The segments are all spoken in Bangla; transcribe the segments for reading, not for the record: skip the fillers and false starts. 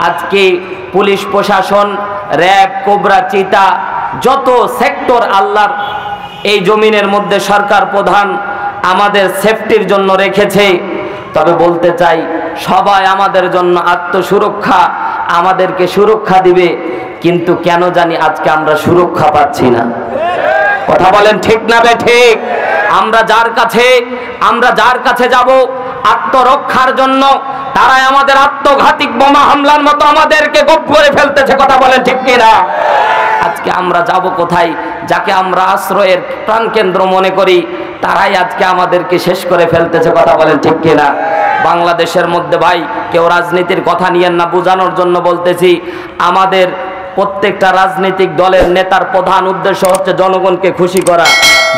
আজকে পুলিশ প্রশাসন, র্যাব, কোবরা, চিতা, যত সেক্টর আল্লাহর এই জমিনের মধ্যে সরকার প্রধান আমাদের সেফটির জন্য রেখেছে। তবে বলতে চাই, সবাই আমাদের জন্য আত্মসুরক্ষা, আমাদেরকে সুরক্ষা দিবে, কিন্তু কেন জানি আজকে আমরা সুরক্ষা পাচ্ছি না। কথা বলেন ঠিক না বেঠিক? আমরা যার কাছে যাব আত্মরক্ষার জন্য, তারাই আমাদের আত্মঘাতী বোমা হামলার মতো আমাদেরকে গপ করে ফেলতেছে। কথা বলেন ঠিক কিনা? আজকে আমরা যাব কোথায়? যাকে আমরা আশ্রয়ের প্রাণকেন্দ্র মনে করি, তারাই আজকে আমাদেরকে শেষ করে ফেলতেছে। কথা বলেন ঠিক কিনা? বাংলাদেশের মধ্যে ভাই, কেউ রাজনীতির কথা নিয়েন না, বোঝানোর জন্য বলতেছি, আমাদের প্রত্যেকটা রাজনৈতিক দলের নেতার প্রধান উদ্দেশ্য হচ্ছে জনগণকে খুশি করা,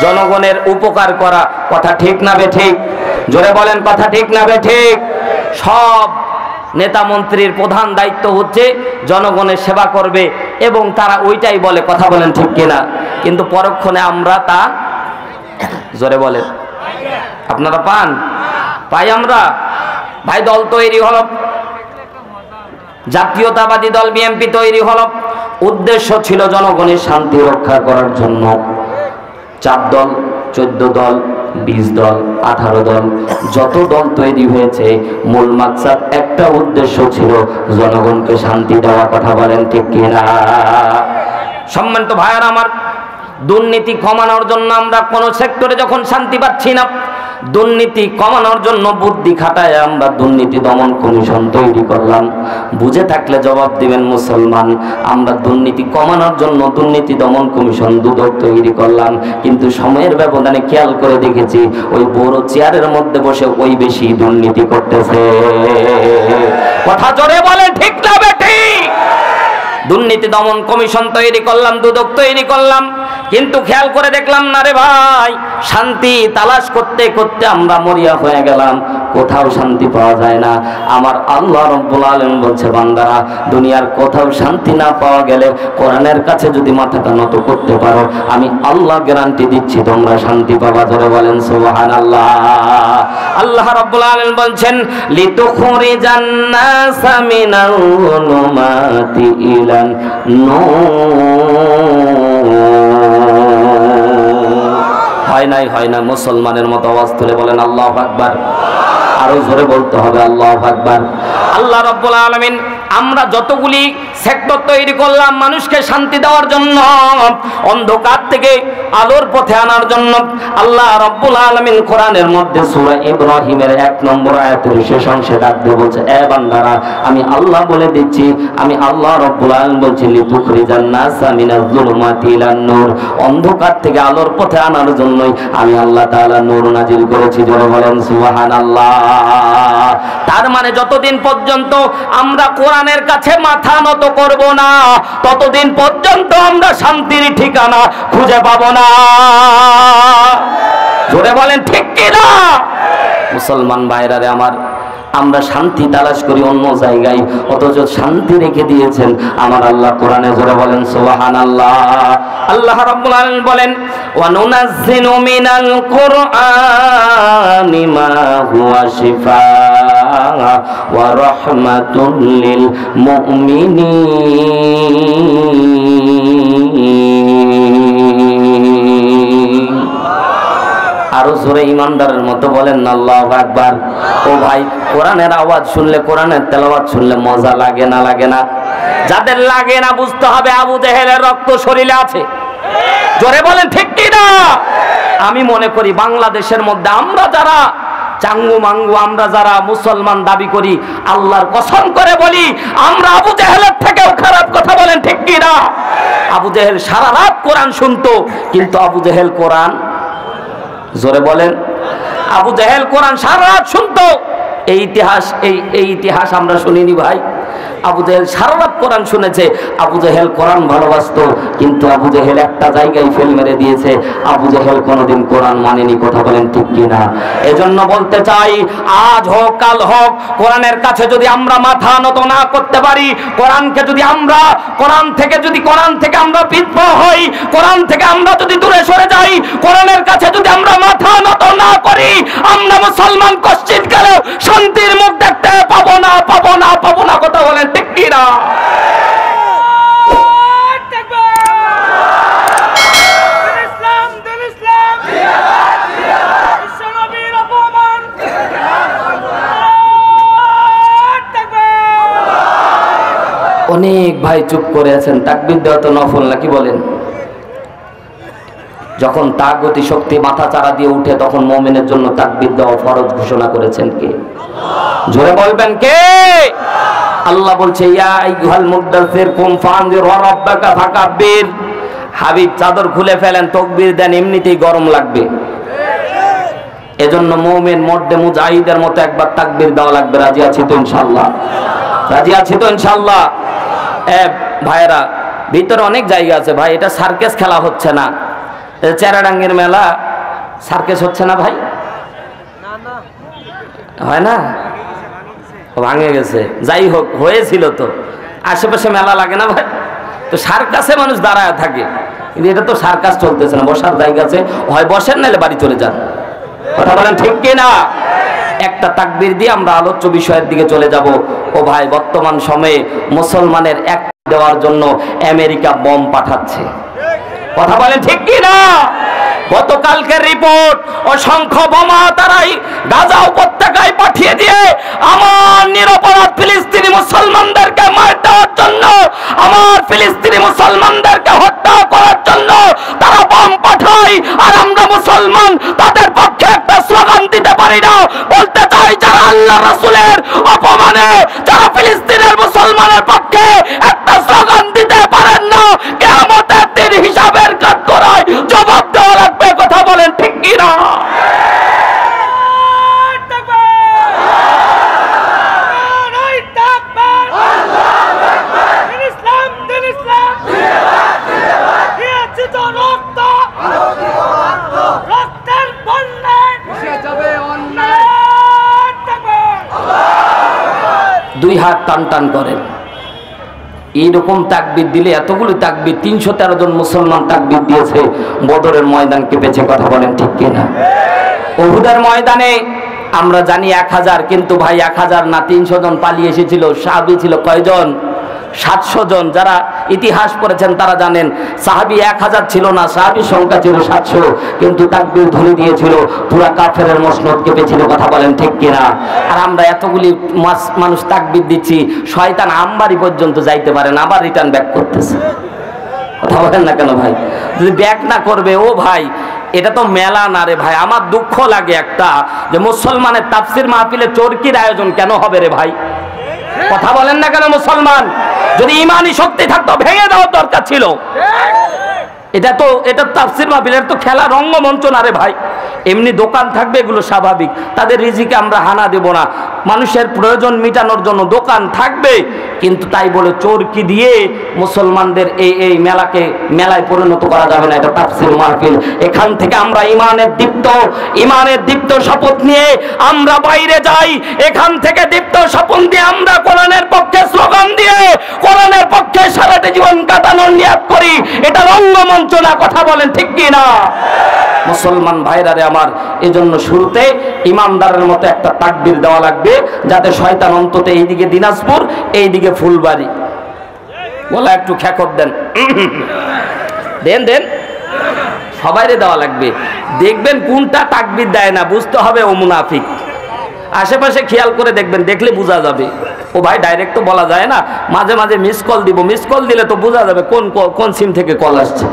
জনগণের উপকার করা। কথা ঠিক না বেঠিক? জোরে বলেন, কথা ঠিক না বেঠিক? সব নেতা মন্ত্রীর প্রধান দায়িত্ব হচ্ছে জনগণের সেবা করবে, এবং তারা ওইটাই বলে। কথা বলেন ঠিক কিনা? কিন্তু পরক্ষণে আমরা তা, জোরে বলেন, আপনারা পাই আমরা? ভাই, দল তৈরি হল, জাতীয়তাবাদী দল বিএনপি তৈরি হল, উদ্দেশ্য ছিল জনগণের শান্তি রক্ষা করার জন্য। 4 দল, 14 দল, 20 দল, 18 দল, যত দল তৈরি হয়েছে, মূল মাকসাদ একটা, উদ্দেশ্য ছিল জনগণকে শান্তি দেওয়া। কথা বলেন ঠিক কিনা? সম্মানিত ভাইয়ারা আমার, দুর্নীতি কমানোর জন্য আমরা কোন সেক্টরে যখন শান্তি পাচ্ছি না, দুর্নীতি কমানোর জন্য বুদ্ধি খাটায় আমরা দুর্নীতি দমন কমিশন তৈরি করলাম। বুঝে থাকলে জবাব দিবেন মুসলমান। আমরা দুর্নীতি কমানোর জন্য দুর্নীতি দমন কমিশন দুদক তৈরি করলাম, কিন্তু সময়ের ব্যবধানে খেয়াল করে দেখেছি ওই বড় চেয়ারের মধ্যে বসে ওই বেশি দুর্নীতি করতেছে। কথা জোরে বলে ঠিক না বেঠিক? দুর্নীতি দমন কমিশন তৈরি করলাম, দুদক তৈরি করলাম, কিন্তু খেয়াল করে দেখলাম না রে ভাই, শান্তি তালাশ করতে করতে আমরা মরিয়া হয়ে গেলাম, কোথাও শান্তি পাওয়া যায় না। আমার আল্লাহ রাব্বুল আলামিন বলছে, বান্দারা, দুনিয়ার কোথাও শান্তি না পাওয়া গেলে কোরআনের কাছে যদি মাথাটা নত করতে পারো, আমি আল্লাহ গ্যারান্টি দিচ্ছি তোমরা শান্তি পাবা। ধরে বলেন সুবহানাল্লাহ। আল্লাহ রাব্বুল আলামিন বলছেন, লিতুখরিজান নাসা মিনাল যুলুমাতি ইলান নূর। হয় না মুসলমানের মতো আওয়াজ তুলে বলেন আল্লাহু আকবার। আরো জোরে বলতে হবে আল্লাহু আকবার। আল্লাহ রাব্বুল আলামিন, আমরা যতগুলি সেক্টর তৈরি করলাম মানুষকে শান্তি দেওয়ার জন্য, অন্ধকার থেকে আলোর পথে আনার জন্য, আল্লাহ রাব্বুল আলামিন কোরআনের মধ্যে সূরা ইব্রাহিমের 1 নম্বর আয়াতের শেষ অংশে ডাক দিয়ে বলছে, এ বান্দারা, আমি আল্লাহ বলে দিচ্ছি, আমি আল্লাহ রাব্বুল আলামিন বলছি, লিতুখরিজান নাসা মিনাজ যুলুমাতি ইলান নূর, অন্ধকার থেকে আলোর পথে আনার জন্যই আমি আল্লাহ তাআলা নূর নাজিল করেছি। জোরে বলেন সুবহানাল্লাহ। তার মানে যতদিন পর্যন্ত আমরা কোরআনের কাছে মাথা নত করব না, ততদিন পর্যন্ত আমরা শান্তির ঠিকানা খুঁজে পাবো না। জোরে বলেন ঠিক কিনা? মুসলমান ভাইরারে আমার, আমরা শান্তি তালাশ করি অন্য জায়গায়, অথচ শান্তি রেখে দিয়েছেন আমার আল্লাহ কোরআনে। জোরে বলেন সুবহানাল্লাহ। আল্লাহ রাব্বুল আলামিন বলেন, ওয়া নুনাজ্জিলু মিনাল কুরআনি মা হুয়া শিফাআ ওয়া রাহমাতুল লিল মুমিনিন। আরো জোরে ইমানদারের মতো বলেন না আল্লাহু আকবার। ও ভাই, কোরআনের আওয়াজ শুনলে, কোরআনের তেলাওয়াত শুনলে মজা লাগে না? লাগে না? যাদের লাগে না বুঝতে হবে আবু জেহেলের রক্ত শরীরে আছে। জোরে বলেন ঠিক কি না? আমি মনে করি বাংলাদেশের মধ্যে আমরা যারা চাঙ্গু মাঙ্গু, আমরা যারা মুসলমান দাবি করি, আল্লাহর কসম করে বলি আমরা আবু জেহেলের থেকেও খারাপ। কথা বলেন ঠিক কি না? আবু জেহেল সারা রাত কোরআন শুনতো, কিন্তু আবু জেহেল কোরআন, জোরে বলেন, আবু জেহেল কোরআন সারা রাত শুনতো। এই ইতিহাস আমরা শুনিনি ভাই। আবু জেহেল সারা রাত কোরআন শুনেছে। আবু জেহেল কোরআন ভালোবাসতো, কিন্তু আবু জেহেল একটা জায়গায় ফেল মেরে দিয়েছে, আবু জেহেল কোনোদিন কোরআন মানেনি। কথা বলেন ঠিক কিনা? এজন্য বলতে চাই, আজ হোক কাল হোক, কোরআনের কাছে যদি আমরা মাথা নত না করতে পারি, কোরআনকে যদি আমরা কোরআন থেকে আমরা বিদ্রোহ হই, কোরআন থেকে আমরা যদি দূরে সরে যাই, কোরআনের কাছে যদি আমরা মাথা নত না করি, আমরা মুসলমান কশ্চিৎ কালেও শান্তির মুখ দেখতে পাবো না। কথা বলেন ঠিক কিনা? অনেক ভাই চুপ করে আছেন, তাকবীর দেওয়া তো নফল নাকি বলেন? যখন তাগতি শক্তি মাথা চারা দিয়ে উঠে তখন মুমিনের জন্য তাকবীর দেওয়া ফরজ ঘোষণা করেছেন কে? জোরে বলবেন কে? আল্লাহ বলছে ইয়া আইয়ুহাল মুদ্দাসসির কুম ফানজির ওয়া রাব্বাকা ফাকাব্বির। হাবিব চাদর খুলে ফেলেন, তাকবীর দেন, এমনিতেই গরম লাগবে। এজন্য মুমিন মর্দে মুজাহিদের মতো একবার তাকবীর দেওয়া লাগবে। রাজি আছি তো ইনশাআল্লাহ? রাজি আছি তো ইনশাআল্লাহ? ভাইরা, ভিতরে অনেক জায়গা আছে ভাই, এটা সার্কাস খেলা হচ্ছে না, চেরাডাঙ্গের মেলা সার্কাস হচ্ছে না ভাই, হয় না? ভাঙে গেছে, যাই হোক হয়েছিল তো, আশেপাশে মেলা লাগে না ভাই, তো সার্কাসে মানুষ দাঁড়ায় থাকে, কিন্তু এটা তো সার্কাস চলতেছে না, বসার জায়গা আছে, হয় বসেন নাহলে বাড়ি চলে যান। কথা বলেন ঠিক কিনা? একটা তাকবীর দিয়ে আমরা আলোচ্য বিষয়ের দিকে চলে যাব। ও ভাই, বর্তমান সময়ে মুসলমানের এক দেওয়ার জন্য আমেরিকা বোম পাঠাচ্ছে। কথা বলেন ঠিক কিনা? গতকালকের রিপোর্ট, অসংখ্য বোমা তারাই গাজা উপত্যকায় পাঠিয়ে দিয়ে আমার নিরপরাধ ফিলিস্তিনি মুসলমানদেরকে মার দেওয়ার জন্য, আমার ফিলিস্তিনি মুসলমানদেরকে হত্যা করার জন্য তারা বোম পাঠায়। আর আমরা মুসলমান তাদের পক্ষে একটা স্লোগান দিতে পারি না। বলতে চাই, যারা আল্লাহ রাসূলের অপমানে, যারা ফিলিস্তিনের মুসলমানের পক্ষে একটা স্লোগান দিতে পারেন না, কিয়ামতের দিন হিসাবের কাঠগড়ায় জবাব দেওয়া লাগবে। কথা বলেন ঠিক কিনা? দুই হাত টান টান করেন। এইরকম তাকবীর দিলে, এতগুলো তাকবীর, 313 জন মুসলমান তাকবীর দিয়েছে, বদরের ময়দান কেঁপেছে। কথা বলেন ঠিক কিনা? উহুদের ময়দানে আমরা জানি 1000, কিন্তু ভাই 1000 না, 300 জন পালিয়ে এসেছিল। সাহাবী ছিল কয়জন? 700 জন। যারা ইতিহাস পড়েছেন তারা জানেন সাহাবী 1000 ছিল না, সাহাবীর সংখ্যা ছিল 700, কিন্তু তাকবীর ধ্বনি দিয়েছিল, পুরা কাফেরের মসনদ কেঁপেছিল। কথা বলেন ঠিক কিনা? আর আমরা এতগুলি মানুষ তাকবীর দিচ্ছি, শয়তান আমবাড়ি পর্যন্ত যাইতে পারে না, আবার রিটার্ন ব্যাক করতেছে। কথা বলেন না কেন ভাই? যদি ব্যাক না করবে, ও ভাই এটা তো মেলা না রে ভাই। আমার দুঃখ লাগে একটা, যে মুসলমানের তাফসির মাহফিলে চরকির আয়োজন কেন হবে রে ভাই? কথা বলেন না কেন? মুসলমান যদি ইমানি শক্তি থাকতো ভেঙে দেওয়ার দরকার ছিল। এটা তাফসির মাহফিলের তো খেলা রঙ্গমঞ্চ না রে ভাই। এমনি দোকান থাকবে, এগুলো স্বাভাবিক, তাদের রিজিকে আমরা হানা দেব না, মানুষের প্রয়োজন মেটানোর জন্য দোকান থাকবে, কিন্তু তাই বলে চরকি দিয়ে মুসলমানদের এই মেলায় পরিণত করা যাবে না। এটা তাফসির মাহফিল। এখান থেকে আমরা ইমানের দীপ্ত শপথ নিয়ে আমরা বাইরে যাই, এখান থেকে দীপ্ত শপথ দিয়ে আমরা কোরআনের পক্ষে স্লোগান দিয়ে কোরআনের পক্ষে সারাটা জীবন কাটানোর নিয়াত করি। এটা রঙ্গমঞ্চ না। কথা বলেন ঠিক কিনা? মুসলমান ভাইরা রে আমার, এজন্য শুরুতে ইমানদারের মতো একটা তাকবীর দেওয়া লাগবে, যাতে শয়তান অন্তত এইদিকে দিনাজপুর, এইদিকে ফুলবাড়ি, বলা একটু খেকত দেন, দেন সবাইরে দেওয়া লাগবে। দেখবেন কোনটা তাকবীর দেয় না, বুঝতে হবে ও মুনাফিক। আশেপাশে খেয়াল করে দেখবেন, দেখলে বোঝা যাবে। ও ভাই ডাইরেক্ট তো বলা যায় না, মাঝে মাঝে মিস কল দিব, মিস কল দিলে তো বোঝা যাবে কোন সিম থেকে কল আসছে।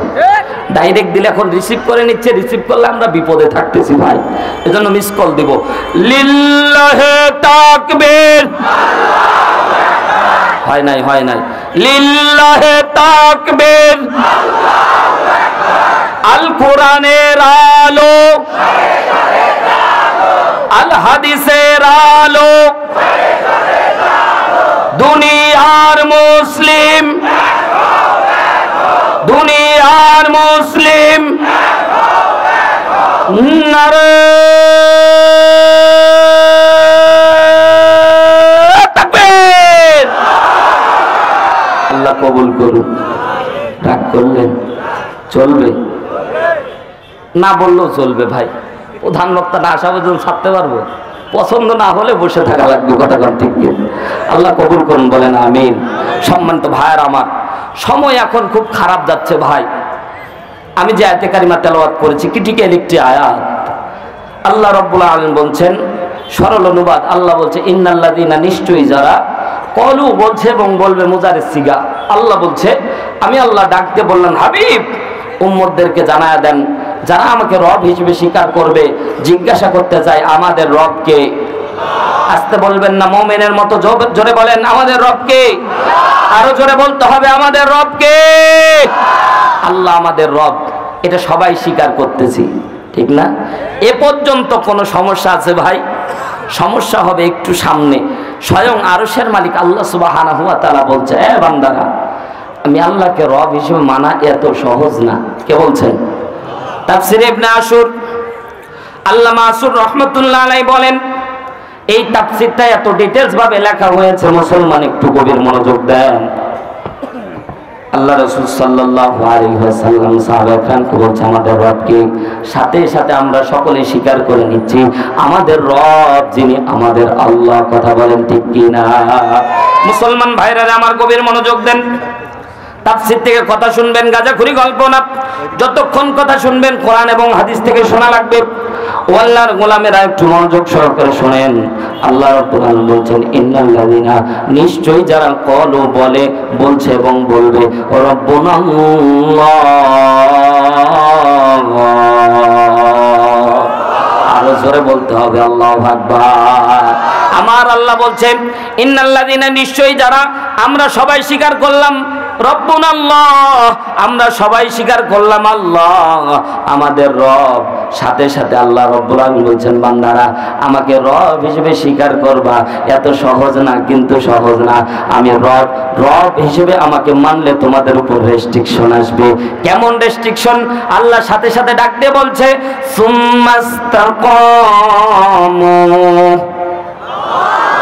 ডাইরেক্ট দিলে এখন রিসিভ করে নিচ্ছে, রিসিভ করলে আমরা বিপদে থাকতেছি ভাই, এজন্য মিস কল দিব। লিল্লাহে তাকবীর, হয় নাই, লিল্লাহে তাকবীর, আল কোরআনের আলো, আল হাদিসের আলো, দুনিয়ার মুসলিম, দুনিয়ার মুসলিম, নারে তাকবীর। আল্লাহ কবুল করুন। রাগ করলেন? চলবে না বললেও চলবে ভাই, প্রধান বক্তাটা আসা পর্যন্ত ছাড়তে পারবো, পছন্দ না হলে বসে থাকা লাগবে। কথা কন ঠিক? আল্লাহ কবুল করুন, বলেন আমিন। সম্মানিত ভাইয়ের আমার, সময় এখন খুব খারাপ যাচ্ছে ভাই। আমি যে আয়াতে কারিমা তেলাওয়াত করেছি, ক্রিটিক্যাল একটি আয়াত। আল্লাহ রাব্বুল আলামিন বলছেন, সরল অনুবাদ, আল্লাহ বলছে ইন্নাল্লাযীনা, নিশ্চয়ই যারা কলু বলছে এবং বলবে মুজারের সিগা। আল্লাহ বলছে, আমি আল্লাহ ডাকতে বললাম, হাবিব উম্মতদেরকে জানায়া দেন, যারা আমাকে রব হিসেবে স্বীকার করবে জিজ্ঞাসা করতে চায় আমাদের রবকে। আসতে বলবেন না, মুমিনের মতো জোরে বলেন আমাদের রবকে। আরো জোরে বলতে হবে আমাদের রবকে। আল্লাহ আমাদের রব, এটা সবাই স্বীকার করতেছি, ঠিক না? এ পর্যন্ত কোনো সমস্যা আছে ভাই? সমস্যা হবে একটু সামনে। স্বয়ং আরশের মালিক আল্লাহ সুবহানাহু ওয়া তাআলা বলছে, এ বান্দারা, আমি আল্লাহকে রব হিসেবে মানা এত সহজ না। কে বলছেন? তাফসীর ইবনে আশুর আল্লামা আসুর রহমাতুল্লাহ আলাইহি বলেন, এই তাফসীরটা এত ডিটেইলস ভাবে লেখা হয়েছে, মুসলমান একটু গভীর মনোযোগ দেন। আল্লাহ রাসূল সাল্লাল্লাহু আলাইহি ওয়াসাল্লাম সাহাবায়ে-কেরামকে বলছে আমাদের রবকে। সাথে সাথে আমরা সকলে স্বীকার করে নিচ্ছি আমাদের রব যিনি আমাদের আল্লাহ। কথা বলেন ঠিক কি না? মুসলমান ভাইরা আমার গভীর মনোযোগ দেন। তাফসীর থেকে কথা শুনবেন, গাজাখুরি গল্প না। যতক্ষণ কথা শুনবেন কোরআন এবং হাদিস থেকে শোনা লাগবে। ও আল্লাহর গোলামেরা একটু মনোযোগ সহকারে শুনেন। আল্লাহ রাব্বুল আলামিন বলছেন, ইন্নাল্লাযিনা, নিশ্চয়ই যারা কলু বলে, বলছে এবং বলবে রব্বুনা আল্লাহ। আরো জোরে বলতে হবে আল্লাহু আকবার। আমার আল্লাহ বলছেন, ইন্নাল্লাযিনা, নিশ্চয়ই যারা, আমরা সবাই স্বীকার করলাম রব্বুনা আল্লাহ, আমরা সবাই স্বীকার করলাম আল্লাহ আমাদের রব। সাথে সাথে আল্লাহ রাব্বুল আলামিন বলছেন, বান্দারা আমাকে রব হিসেবে স্বীকার করবা। এত সহজ না, কিন্তু সহজ না। আমি রব হিসেবে আমাকে মানলে তোমাদের উপর রেস্ট্রিকশন আসবে। কেমন রেস্ট্রিকশন? আল্লাহ সাথে সাথে ডাক দিয়ে বলছে, সুম্মাস্তাকামু।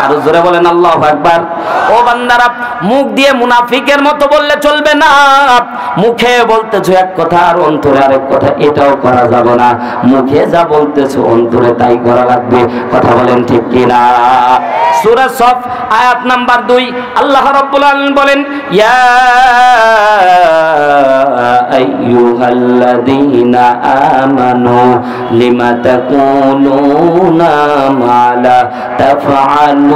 আরো জোরে বলেন আল্লাহু আকবার। ও বান্দারা, মুখ দিয়ে মুনাফিকের মতো বললে চলবে না। মুখে বলতেছো এক কথা আর অন্তরে আরেক কথা, এটাও করা যাবে না। মুখে যা বলতেছো অন্তরে তাই করা লাগবে। কথা বলেন ঠিক কি না? সূরা সফ আয়াত নাম্বার 2 আল্লাহ রাব্বুল আলামিন বলেন, ইয়া আইয়ুহাল্লাযীনা আমানু লিমা তাকুলুনা মা লা তাফআলুন।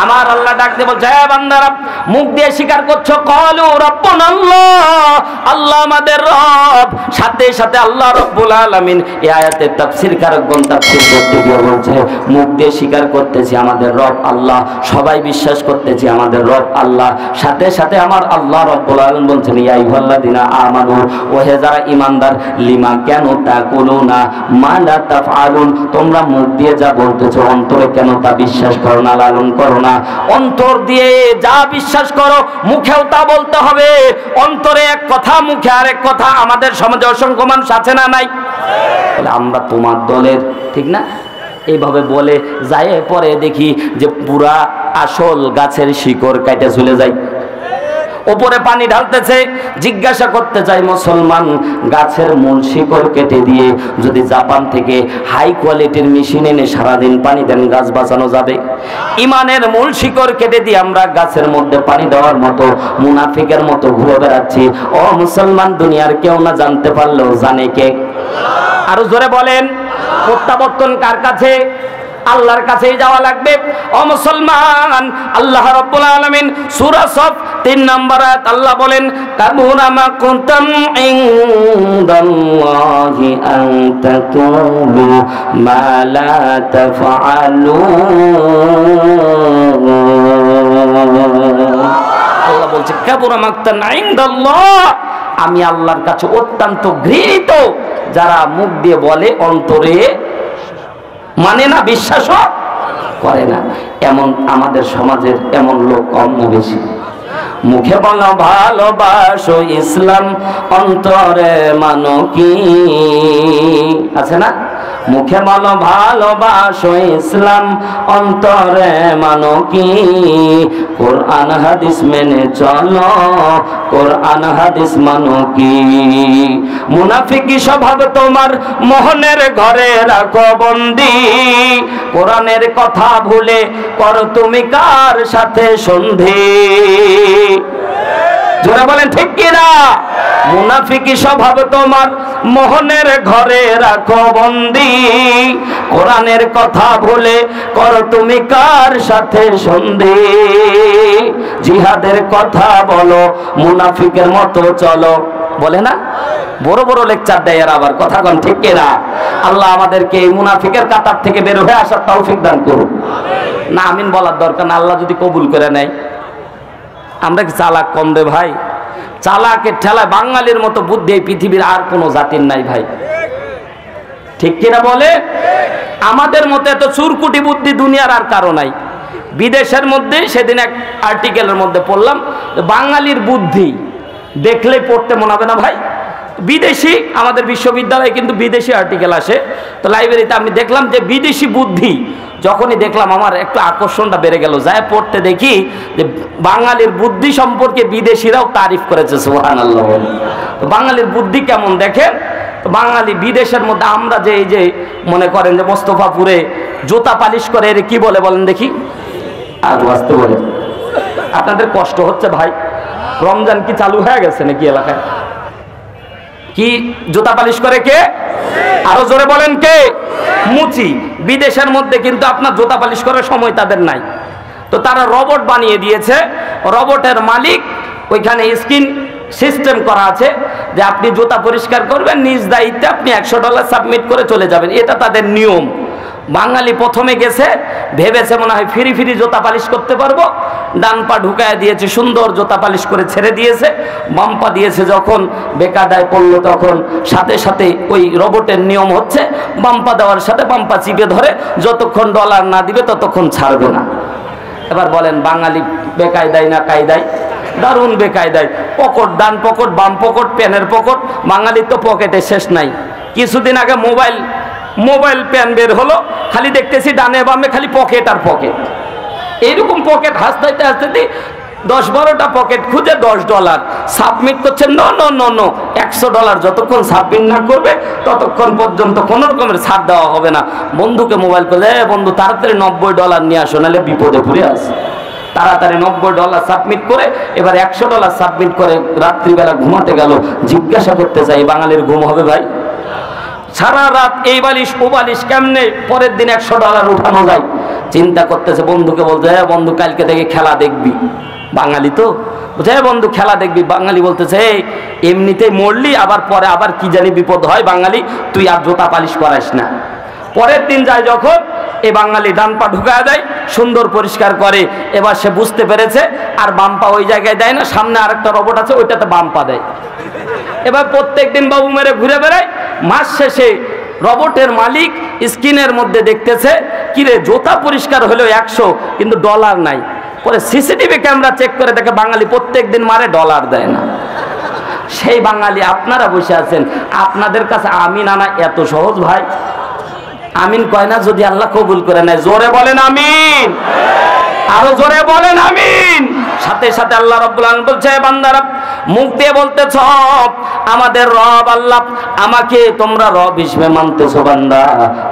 আমার আল্লাহ ডাক দিয়ে বলছে, হে বান্দারা, মুখ দিয়ে স্বীকার করছো কলু রব্বুনা আল্লাহ, আল্লাহ আমাদের রব। সাথে সাথে আল্লাহ রাব্বুল আলামিন এই আয়াতের তাফসীরকারগণ তাফসীর করতে গিয়ে বলছে, মুখ দিয়ে স্বীকার করতেছি আমাদের রব আল্লাহ, সবাই বিশ্বাস করতেছি আমাদের রব আল্লাহ। সাথে সাথে আমার আল্লাহ রাব্বুল আলামিন বলছেন, ইয়া আইয়ুহাল্লাযীনা আমানু, ও হে যারা ঈমানদার, লিমা কেন তাকুলুনা মা লা তাফআলুন, তোমরা মুখ দিয়ে যা বলতেছো অন্তরে কেন তা বিশ্বাস করো না, লালন করো না। অন্তর দিয়ে যা বিশ্বাস করো মুখেও তা বলতে হবে। অন্তরে এক কথা, মুখে আরেক কথা। আমাদের সমাজে অসংখ্য মানুষ আছে না নাই? আমরা তোমার দলের, ঠিক না? এইভাবে বলে যায়, পরে দেখি যে পুরা আসল গাছের শিকড় কাটে চলে যায়। উপরে পানি ঢালতেছে, জিজ্ঞাসা করতে চাই মুসলমান, গাছের মূল শিকড় কেটে দিয়ে যদি জাপান থেকে হাই কোয়ালিটির মেশিন এনে সারাদিন পানি দেন, গাছ বাঁচানো যাবে? ইমানের মূল শিকড় কেটে দিয়ে আমরা গাছের মধ্যে পানি দেওয়ার মতো মুনাফিকের মতো ঘুরে বেড়াচ্ছি। ও মুসলমান, দুনিয়ার কেউ না জানতে পারলেও জানে কে? আরো জোরে বলেন। প্রত্যাবর্তন কার কাছে? আল্লাহর কাছেই যাওয়া লাগবে। ও মুসলমান, আল্লাহ রাব্বুল আলামিন সূরা সফ 3 নম্বর আয়াত আল্লাহ বলেন, কাবুরা মা কুনতুম ইনদাল্লাহি আন তাকুলু মা লা তাফআলুন। আল্লাহ বলছে, কাবুরা মাকতান ইনদাল্লাহ, আমি আল্লাহর কাছে অত্যন্ত ঘৃণিত যারা মুখ দিয়ে বলে অন্তরে মানে না, বিশ্বাসও করে না। এমন আমাদের সমাজের এমন লোক কম না বেশি? মুখে বলো ভালোবাসো ইসলাম, অন্তরে মানো কি? আছে না? মুখে বলো ভালোবাসো ইসলাম, অন্তরে মানো কি? কোরআন হাদিস মেনে চলো, কোরআন হাদিস মানো কি? মুনাফিকি স্বভাব তোমার মোহনের ঘরে রাখো বন্দি, কোরআনের কথা ভুলে করো তুমি কার সাথে সন্ধি? জোরে বলেন ঠিক কিনা? মুনাফিকি স্বভাব তোমার মোহনের ঘরে রাখো বন্দি, কোরআনের কথা ভুলে করো তুমি কার সাথে সন্ধি, জিহাদের কথা বলো মুনাফিকের মতো চলো, বলে না? বড় বড় লেকচার দেয় এর, আবার কথা কোন ঠিক কিনা? আল্লাহ আমাদেরকে এই মুনাফিকের কাতার থেকে বের হয়ে আসার তৌফিক দান করুন। না আমিন বলার দরকার না, আল্লাহ যদি কবুল করে নেয়। আমরা কি চালাক কম রে ভাই? চালাকের ঠেলায় বাঙালির মতো বুদ্ধি এই পৃথিবীর আর কোনো জাতির নাই ভাই, ঠিক কিনা বলে? আমাদের মতো এত চুরকুটি বুদ্ধি দুনিয়ার আর কারো নাই। বিদেশের মধ্যে সেদিন এক আর্টিকেলের মধ্যে পড়লাম, বাঙালির বুদ্ধি দেখলেই পড়তে মনে হবে না ভাই। বিদেশি আমাদের বিশ্ববিদ্যালয়ে কিন্তু বিদেশি আর্টিকেল আসে, তো লাইব্রেরিতে আমি দেখলাম যে বিদেশি বুদ্ধি, যখনই দেখলাম আমার একটু আকর্ষণটা বেড়ে গেল। যাই পড়তে দেখি যে বাঙালির বুদ্ধি সম্পর্কে বিদেশিরাও তারিফ করেছে, সুবহানাল্লাহ। তো বাঙালির বুদ্ধি কেমন দেখেন, বাঙালি বিদেশের মধ্যে আমরা যে এই যে মনে করেন যে মোস্তফাপুরে জুতা পালিশ করে, এর কি বলে বলেন দেখি? আর আসতে বলে, আপনাদের কষ্ট হচ্ছে ভাই? রমজান কি চালু হয়ে গেছে নাকি এলাকায়? কি জুতা পালিশ করে কে? আরো জোরে বলেন কে? মুচি। বিদেশের মধ্যে কিন্তু আপনার জুতা পালিশ করার সময় তাদের নাই, তো তারা রোবট বানিয়ে দিয়েছে। রোবটের মালিক ওইখানে স্ক্রিন সিস্টেম করা আছে যে আপনি জুতা পরিষ্কার করবেন, নিজ দায়িত্বে আপনি $100 সাবমিট করে চলে যাবেন, এটা তাদের নিয়ম। বাঙালি প্রথমে গেছে, ভেবেছে মনে হয় ফ্রি ফ্রি জুতা পালিশ করতে পারবো, ডান পা ঢুকায় দিয়েছে, সুন্দর জুতা পালিশ করে ছেড়ে দিয়েছে। বাম পা দিয়েছে, যখন বেকায়দায় পড়লো তখন সাথে সাথে ওই রোবটের নিয়ম হচ্ছে বাম পা দেওয়ার সাথে বাম পা চিপে ধরে যতক্ষণ ডলার না দিবে ততক্ষণ ছাড়বে না। এবার বলেন বাঙালি বেকায়দায় না কায়দায়? দারুণ বেকায়দায়। পকেট, ডান পকেট, বাম পকেট, প্যানের পকেট, বাঙালির তো পকেটে শেষ নাই। কিছুদিন আগে মোবাইল প্যান বের হলো, খালি দেখতেছি ডানে বামে খালি পকেট আর পকেট। এইরকম পকেট হাসতে হাসতে 10-12টা পকেট খুঁজে $10 সাবমিট করছে। নো $100 যতক্ষণ সাবমিট না করবে ততক্ষণ পর্যন্ত কোনো রকমের ছাড় দেওয়া হবে না। বন্ধুকে মোবাইল করে, বন্ধু তাড়াতাড়ি $90 নিয়ে আসো, নাহলে বিপদে পড়ে আসে। তাড়াতাড়ি $90 সাবমিট করে এবার $100 সাবমিট করে রাত্রিবেলা ঘুমাতে গেল। জিজ্ঞাসা করতে চাই বাঙালির ঘুম হবে ভাই? সারা রাত এই বালিশ ও বালিশ কেমনে পরের দিন $100 উঠানো যায় চিন্তা করতেছে। বন্ধুকে বলতে, হ্যাঁ বন্ধু কালকে থেকে খেলা দেখবি। বাঙালি তো বুঝে, বন্ধু খেলা দেখবি। বাঙালি বলতেছে এমনিতেই মরলি, আবার পরে আবার কি জানি বিপদ হয়, বাঙালি তুই আর জুতা পালিশ করাস না। পরের দিন যায় যখন, এই বাঙালি ডান পা ঢুকা দেয়, সুন্দর পরিষ্কার করে। এবার সে বুঝতে পেরেছে আর বাম পা ওই জায়গায় দেয় না, সামনে আরেকটা রোবট আছে ওইটাতে বাম পা দেয়। এবার প্রত্যেক দিন বাবু মেরে ঘুরে বেড়ায়। মাস শেষে রোবটের মালিক স্ক্রিনের মধ্যে দেখতেছে কিরে জুতা পরিষ্কার হলেও 100 কিন্তু ডলার নাই। পরে সিসিটিভি ক্যামেরা চেক করে দেখে বাঙালি প্রত্যেক দিন মারে, ডলার দেয় না। সেই বাঙালি আপনারা বসে আছেন, আপনাদের কাছে আমিন আনা এত সহজ ভাই? আমিন কয় না যদি আল্লাহ কবুল করে নেয়? জোরে বলেন আমিন, আরো জোরে বলেন আমিন। সাথে সাথে আল্লাহ রাব্বুল আলামিন বলছে, বান্দারা মুখ দিয়ে বলতেছ আমাদের রব আল্লাহ, আমাকে তোমরা রব হিসেবে মানতেছো বান্দা,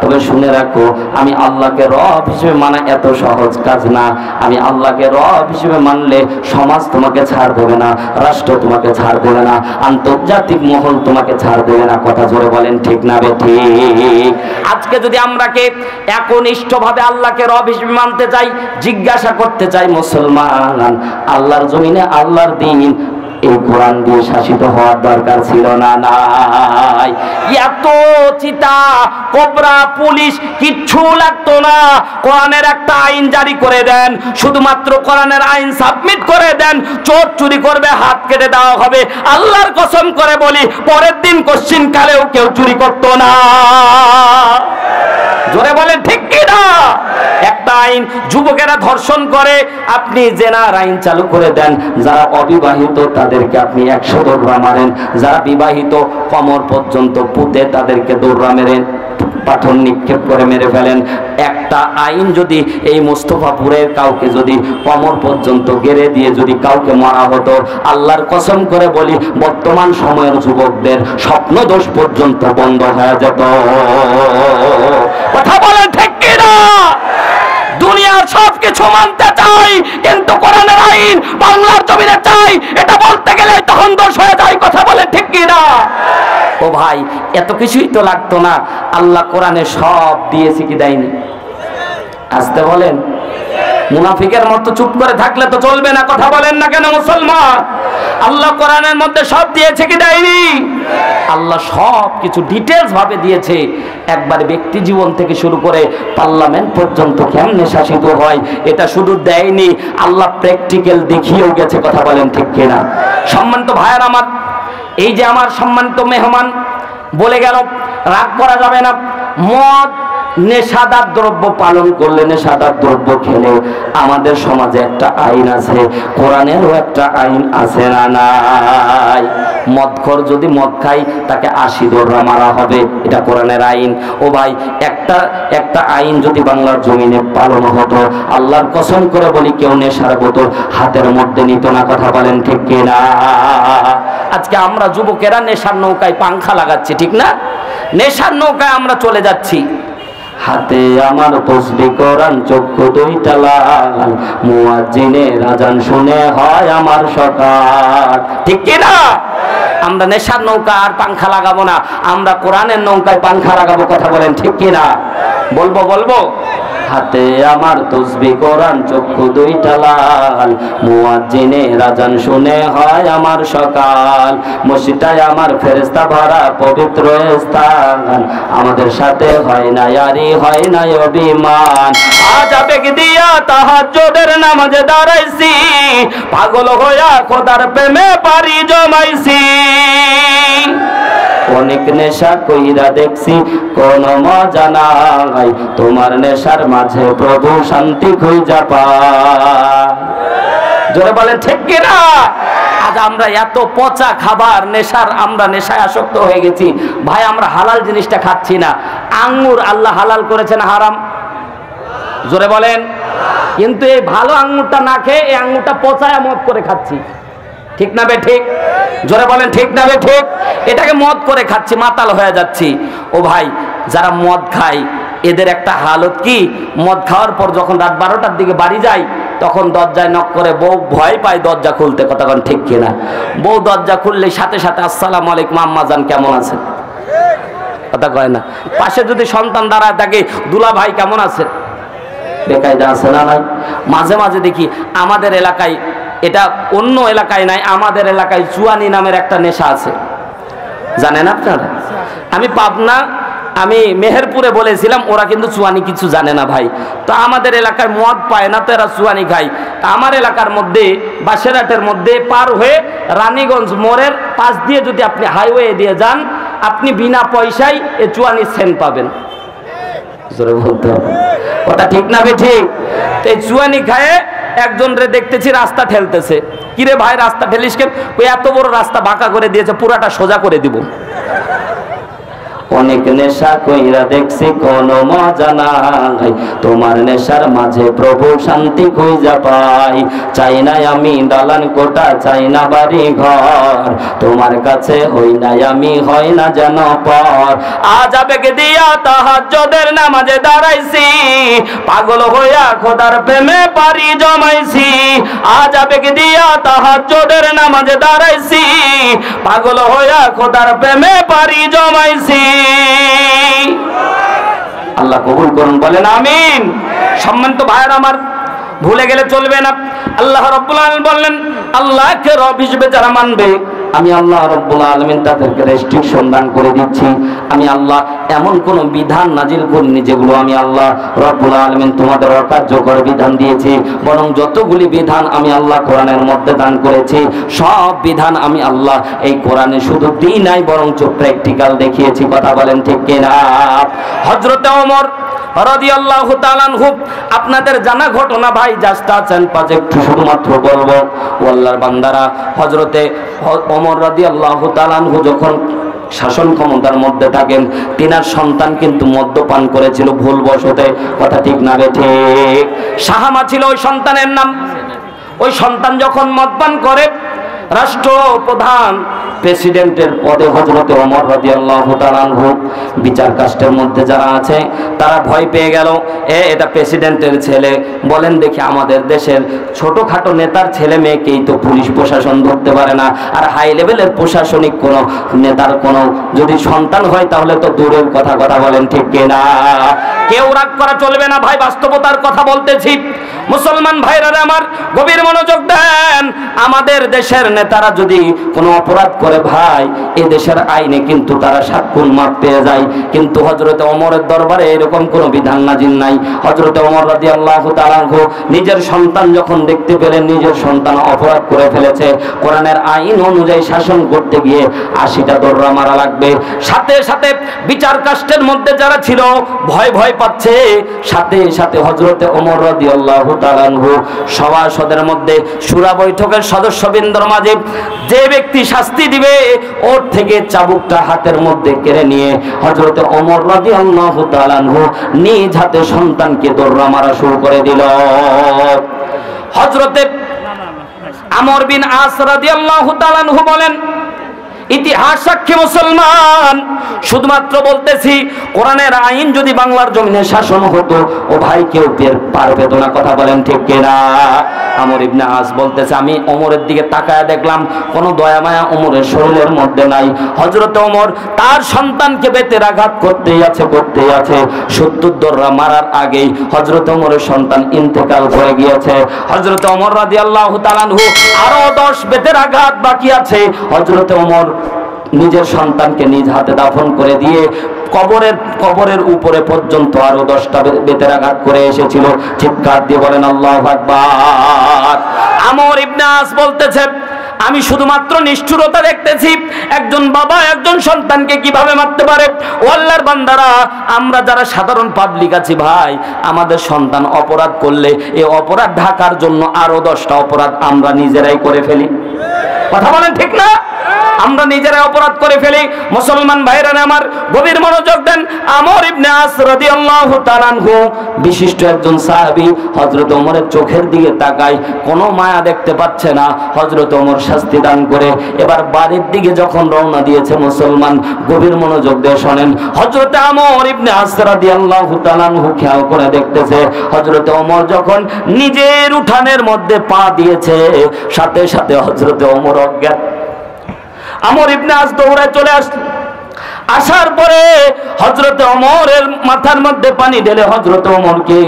তবে শুনে রাখো আমি আল্লাহকে রব হিসেবে মানা এত সহজ কাজ না। আমি আল্লাহকে রব হিসেবে মানলে সমাজ তোমাকে ছাড় দেবে না, রাষ্ট্র তোমাকে ছাড় দেবে না, আন্তর্জাতিক মহল তোমাকে ছাড় দেবে না। কথা জোরে বলেন ঠিক না বেঠিক? আজকে যদি আমরাকে একনিষ্ঠভাবে আল্লাহকে রব হিসেবে মানতে চাই, জিজ্ঞাসা করতে চাই মুসলমান, আল্লাহর জমিনে আল্লাহর দ্বীন এই কোরআন দিয়ে শাসিত হওয়ার দরকার ছিল না? নাই। এত চিতা কোবরা পুলিশ কিচ্ছু লাগতো না, কোরআনের একটা আইন জারি করে দেন, শুধুমাত্র কোরআনের আইন সাবমিট করে দেন, চোর চুরি করবে হাত কেটে দেওয়া হবে। আল্লাহর কসম করে বলি পরের দিন কোশ্চিন কালেও কেউ চুরি করতো না। জোরে বলেন ঠিক কি না? একটা আইন, যুবকেরা ধর্ষণ করে আপনি জেনার আইন চালু করে দেন, যারা অবিবাহিত তাদেরকে আপনি 100 দৌড়া মারেন, যারা বিবাহিত কোমর পর্যন্ত পুঁতে তাদেরকে দৌড়া মেরেন, পাথর নিক্ষেপ করে মেরে ফেলেন। একটা আইন যদি এই মোস্তফাপুরের কাউকে যদি কোমর পর্যন্ত গেড়ে দিয়ে যদি কাউকে মারা হতো, আল্লাহর কসম করে বলি বর্তমান সময়ের যুবকদের স্বপ্ন দোষ পর্যন্ত বন্ধ হয়ে যেত। কথা বলেন ঠিক কি না? দুনিয়া দুনিয়ার সব কিছু মানতে চাই, কিন্তু কোরআনের আইন বাংলার জমিনে চাই, এটা বলতে গেলে তখন দোষ হয়ে যায়। কথা বলে ঠিক কি না? ও ভাই, এত কিছুই তো লাগতো না, আল্লাহ কোরআনে সব দিয়েছে কি দেয়নি? আসতে বলেন। মুনাফিকের মতো চুপ করে থাকলে তো চলবে না। কথা বলেন না কেন মুসলমান? আল্লাহ কোরআনের মধ্যে সব দিয়েছে কি দেয়নি? আল্লাহ সব কিছু ডিটেলস ভাবে দিয়েছে, একবার ব্যক্তি জীবন থেকে শুরু করে পার্লামেন্ট পর্যন্ত কেমনে শাসিত হয় এটা শুধু দেয়নি, আল্লাহ প্র্যাকটিক্যাল দেখিয়েও গেছে। কথা বলেন ঠিক কিনা? সম্মানিত ভাইয়ার আমার, এই যে আমার সম্মানিত মেহমান বলে গেল, রাগ করা যাবে না। মদ নেশাদার দ্রব্য পালন করলে, নেশাদার দ্রব্য খেলে আমাদের সমাজে একটা আইন আছে, কোরআনেরও একটা আইন আছে না নাই? মদখোর যদি মদ খায় তাকে 80 দৌড়া মারা হবে, এটা কোরআনের আইন। ও ভাই, একটা আইন যদি বাংলার জমিনে পালন হতো, আল্লাহর কসম করে বলি কেউ নেশার বোতল হাতের মধ্যে নিত না। কথা বলেন ঠিক কিনা? আজকে আমরা যুবকেরা নেশার নৌকায় পাংখা লাগাচ্ছি, ঠিক না? নেশার নৌকায় আমরা চলে যাচ্ছি। হাতে আমার তসবিহ কোরআন, চক্ষু দুইটা লাল, মুয়াজ্জিনের আযান শুনে হয় আমার সকাল। ঠিক কি না? আমরা নেশার নৌকা আর পাংখা লাগাবো না, আমরা কোরআনের নৌকায় পাংখা লাগাবো। কথা বলেন ঠিক কি না? বলবো। হাতে আমার তসবিহ কোরআন, চক্ষু দুইটা লাল, মুয়াজ্জিনের আযান শুনে হয় আমার সকাল। মসজিদটায় আমার ফেরেশতা ভরা পবিত্র স্থান, আমাদের সাথে হয় না ইয়ারি, হয় না অভিমান। আজ আবেগ দিয়া তাহাজ্জুদের নামাজে দাঁড়াইছি, পাগল হইয়া খোদার প্রেমে পারি জমাইছি। অনেক নেশা কইরা দেখছি কোন মজা নাই, তোমার নেশার মাঝে প্রভু শান্তি খুঁজা পায়। জোরে বলেন ঠিক কি না? আজ আমরা এত পচা খাবার আমরা নেশায় আসক্ত হয়ে গেছি ভাই। আমরা হালাল জিনিসটা খাচ্ছি না। আঙ্গুর আল্লাহ হালাল করেছেন হারাম? জোরে বলেন। কিন্তু এই ভালো আঙ্গুরটা না খেয়ে এই আঙ্গুরটা পচায়া মদ করে খাচ্ছি, ঠিক না বে ঠিক? জোরে বলেন ঠিক না বে ঠিক? এটাকে মদ করে খাচ্ছি, মাতাল হয়ে যাচ্ছি। ও ভাই, যারা মদ খায় এদের একটা হালত কি, মদ খাওয়ার পর যখন রাত 12টার দিকে বাড়ি যায় তখন দরজায় নক করে, বউ ভয় পায় দরজা খুলতে। কথা বলেন ঠিক কিনা? বউ দরজা খুললে সাথে সাথে আসসালামু আলাইকুম আম্মা জান কেমন আছেন? কথা কয় না। পাশে যদি সন্তান দাঁড়ায় থাকে, দুলা ভাই কেমন আছেন? বেকায়দা আছে না নাই? মাঝে মাঝে দেখি আমাদের এলাকায়, এটা অন্য এলাকায় নাই, আমাদের এলাকায় চুয়ানি নামের একটা নেশা আছে, জানেন আপনারা? আমি পাবনা, আমি মেহেরপুরে বলেছিলাম, ওরা কিন্তু চুয়ানি কিছু জানে না ভাই। তো আমাদের এলাকায় মদ পায় না, তো এরা চুয়ানি খায়। আমার এলাকার মধ্যে বাসেরহাটের মধ্যে পার হয়ে রানীগঞ্জ মোড়ের পাশ দিয়ে যদি আপনি হাইওয়ে দিয়ে যান, আপনি বিনা পয়সায় এ চুয়ানি সেন্ট পাবেন। জোরে বলতে হবে, কথা ঠিক না বে ঠিক? এই চুয়ানি খায়ে একজন রে দেখতেছি রাস্তা ঠেলতেছে। কিরে ভাই রাস্তা ঠেলিস কেন? ওই এত বড় রাস্তা বাঁকা করে দিয়েছে, পুরাটা সোজা করে দিব। অনেক নেশা কইরা দেখছি কোন মজা নাই, তোমার নেশার মাঝে প্রভু শান্তি খুঁজা পাই। চাই না আমি দালান কোটা, চাই না বাড়ি ঘর, তোমার কাছে হই না আমি, হয় না যেন পর। আজ আবেগ দিয়া তাহাজ্জুদের নামাজে দাঁড়াইছি, পাগল হইয়া খোদার প্রেমে পারি জমাইছি। আজ আবেগ দিয়া তাহাজ্জুদের নামাজে দাঁড়াইছি, পাগল হইয়া খোদার প্রেমে পারি জমাইছি। আল্লাহ কবুল করুন, বলেন আমিন। সম্মানিত ভাইয়ের আমার, ভুলে গেলে চলবে না। আল্লাহ রাব্বুল আলামিন বললেন, আল্লাহকে রব হিসেবে যারা মানবে, আমি আল্লাহ রাব্বুল আলামিন তাদেরকে রেস্ট্রিকশন দান করে দিচ্ছি। আমি আল্লাহ এমন কোন বিধান নাজিল করিনি যেগুলো আমি আল্লাহ রাব্বুল আলামিন তোমাদের অকার্যকর বিধান দিয়েছি, বরং যতগুলি বিধান আমি আল্লাহ কোরআনের মধ্যে দান করেছি, সব বিধান আমি আল্লাহ এই কোরআনে শুধু দিই নাই, বরং প্র্যাকটিক্যাল দেখিয়েছি। কথা বলেন ঠিক কিনা? হযরতে ওমর রাদিয়াল্লাহু তাআলা আনহু, আপনাদের জানা ঘটনা ভাই, জাস্ট আছেন পাঁচ একটু শুধুমাত্র বলবো। আল্লাহর বান্দারা, হযরতে ওমর রাদিয়াল্লাহু তাআলা আনহু যখন শাসন ক্ষমতার মধ্যে থাকেন, তিনার সন্তান কিন্তু মদ্যপান করেছিল ভুলবশতে। কথা ঠিক না বে ঠিক? শাহামা ছিল ওই সন্তানের নাম। ওই সন্তান যখন মদপান করে, রাষ্ট্রপ্রধান প্রেসিডেন্টের পদে হযরত ওমর রাদিয়াল্লাহু তাআলা আনহু। বিচার কাস্টের মধ্যে যারা আছে তারা ভয় পেয়ে গেল, এটা প্রেসিডেন্টের ছেলে। বলেন দেখি, আমাদের দেশের ছোটখাটো নেতার ছেলে মেয়েকেই তো পুলিশ প্রশাসন ধরতে পারে না, আর হাই লেভেলের প্রশাসনিক কোনো নেতার কোনো যদি সন্তান হয় তাহলে তো দূরের কথা। কথা বলেন ঠিক কিনা? কেউ রাগ করা চলবে না ভাই, বাস্তবতার কথা বলতেছি। মুসলমান ভাইরা আমার গভীর মনোযোগ দেন। আমাদের দেশের নেতারা যদি কোনো অপরাধ করে ভাই, এই দেশের আইনে কিন্তু তারা 7 গুণ মাপ পেয়ে যায়। কিন্তু হযরত ওমরের দরবারে এরকম কোনো বিধান নাজিল নাই। হযরত ওমর রাদিয়াল্লাহু তাআলা আনহু নিজের সন্তান যখন দেখতে পেলেন নিজের সন্তান অপরাধ করে ফেলেছে, কোরআনের আইন অনুযায়ী শাসন করতে গিয়ে 80টা দররা মারা লাগবে। সাথে সাথে বিচার কাস্টের মধ্যে যারা ছিল ভয় ভয় পাচ্ছে। সাথে সাথে হযরত ওমর রাদিয়াল্লাহু তাআলা আনহু সভাসদের মধ্যে শূরা বৈঠকের সদস্যবৃন্দর মাঝে যে ব্যক্তি শাস্তি দিবে ওর থেকে চাবুকটা হাতের মধ্যে কেড়ে নিয়ে হযরত ওমর রাদিয়াল্লাহু তাআলা আনহু নিজ হাতে সন্তানকে দররা মারা শুরু করে দিল। হযরতে আমর বিন আস রাদিয়াল্লাহু তাআলা আনহু বলেন, ইতিহাস সাক্ষী মুসলমান, শুধুমাত্র বলতেছি কোরআনের আইন যদি বাংলার জমিনে শাসন হতো ও ভাই কেউ টের পারবে না। কথা বলেন ঠিক কিনা? আমর ইবনে আস বলতেছে, আমি ওমরের দিকে তাকায় দেখলাম কোনো দয়া মায়া ওমরের শরীরের মধ্যে নাই। হযরত ওমর তার সন্তানকে বেতের আঘাত করতেই আছে 70 দররা মারার আগেই হযরত ওমরের সন্তান ইন্তেকাল করে গিয়েছে। হযরত ওমর রাদিয়াল্লাহু তাআলা আনহু আরো 10 বেতের আঘাত বাকি আছে। হযরত ওমর নিজের সন্তানকে নিজ হাতে দাফন করে দিয়ে কবরের উপরে পর্যন্ত আরো 10টা বেতের আঘাত করে এসেছিল। চিৎকার দিয়ে বলেন আল্লাহু আকবার। আমর ইবনে আস বলতেছে, আমি শুধুমাত্র নিষ্ঠুরতা দেখতেছি। একজন বাবা একজন সন্তানকে কিভাবে মারতে পারে? ও আল্লাহর বান্দারা, আমরা যারা সাধারণ পাবলিক আছি ভাই, আমাদের সন্তান অপরাধ করলে এই অপরাধ ঢাকার জন্য আরো 10টা অপরাধ আমরা নিজেরাই করে ফেলি। কথা বলেন ঠিক না? আমরা নিজেরাই অপরাধ করে ফেলি। মুসলমান ভাইরা আমার গভীর মনোযোগ দেন। আমর ইবনে আস রাদিয়াল্লাহু তাআলা আনহু বিশিষ্ট একজন সাহাবী, হযরত ওমরের চোখের দিকে তাকায়, কোনো মায়া দেখতে পাচ্ছে না। হযরত ওমর শাস্তি দান করে এবার বাড়ির দিকে যখন রওনা দিয়েছে, মুসলমান গভীর মনোযোগ দিয়ে শুনেন। হযরত আমর ইবনে আস রাদিয়াল্লাহু তাআলা আনহু খেয়াল করে দেখতেছে, হযরত ওমর যখন নিজের উঠানের মধ্যে পা দিয়েছে, সাথে সাথে হযরত ওমর অজ্ঞান। আমর ইবনে আস দৌড়ে চলে আসলেন। আসার পরে হযরত ওমরের মাথার মধ্যে পানি ঢেলে হযরত ওমরকে